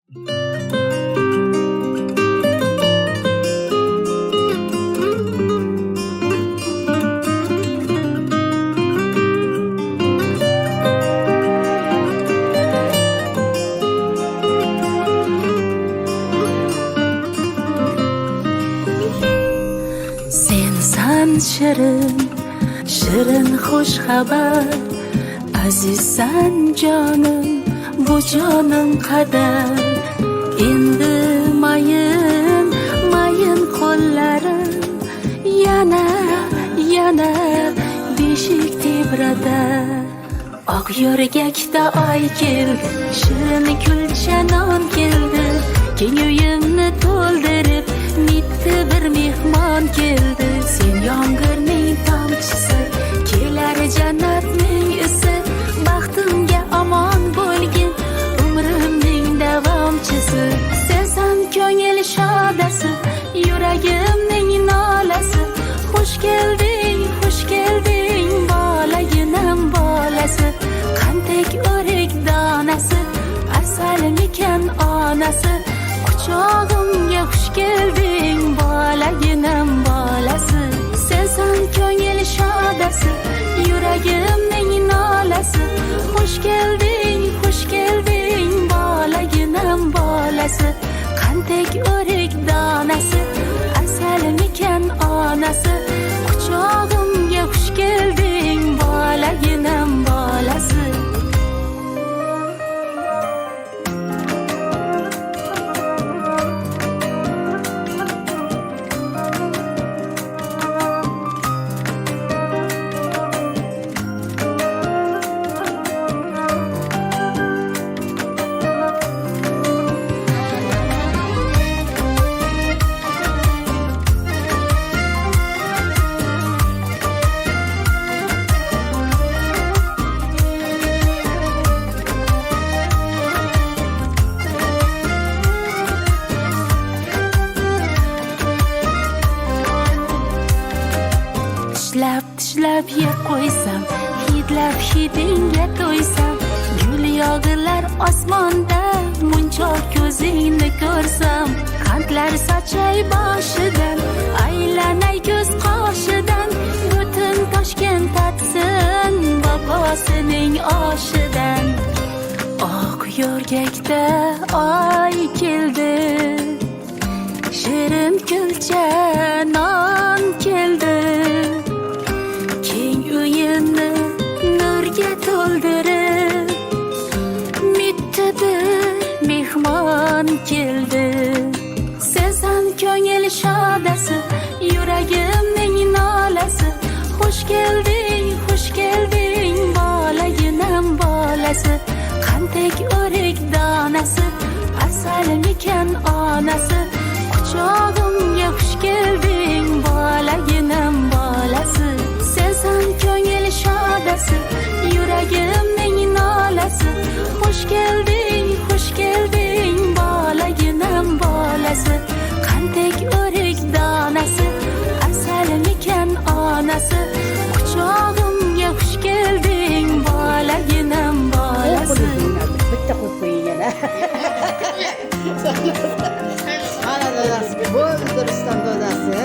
Sensan shirin, shirin xush xabar, azizsan jonim, bu jonim qadar. Endi mayin, mayin qo'llarim yana beshik tebradar. Oq yo'rgakda oy keldi, shirin kulcha non keldi, keng uyimni to'ldirib mitti bir mehmon keldi. Sen yomg'irning tomchisi, kelar jannatning isi, baxtimga omon bo'lgin umrimning davomchisi. Sensan ko'ngil shodasi, yuragimning nolasi. Xush kelding bolaginam bolasi, qantek o'rik donasi, asalmikan onasi. Quchog'imga xush kelding bolaginam bolasi. Sensan ko'ngil shodasi, yuragimning nolasi. Xush kelding bolaginam bolasi, qantek o'rik donasi, asalmikan onasi. Quchog'imga xush kelding bolaginam bolasi. Tishlab yer qo'ysam, hidlab hidingga to'ysam, gul yog'ilar osmonda, munchoq ko'zingni ko'rsam, qandlar sochay boshidan, aylanay ko'z qoshidan, butun Toshkent tatsin bobosining oshidan. Oq yo'rgakda oy keldi, shirin kulcha non keldi, uyimni nurga to'ldirib mitti bir mehmon keldi. Sensan ko'ngil shodasi, yuragimning nolasi. Xush kelding bolaginam bolasi, qantek o'rik donasi, asalmikan onasi. Quchog'imga xush kelding bolaginam bolasi. Sensan ko'ngil shodasi, yuragimning nolasi. Xush kelding bolaginam bolasi, qantek o'rik donasi, asalmikan onasi. Quchog'imga xush kelding bolaginam bolasi. Bitta qo'yib qo'ying yana. Mana dadasi, bo'ldi Rustam dadasi.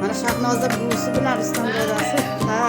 Mana Shahnoza buvisi bilan Rustam dadasi. Ha.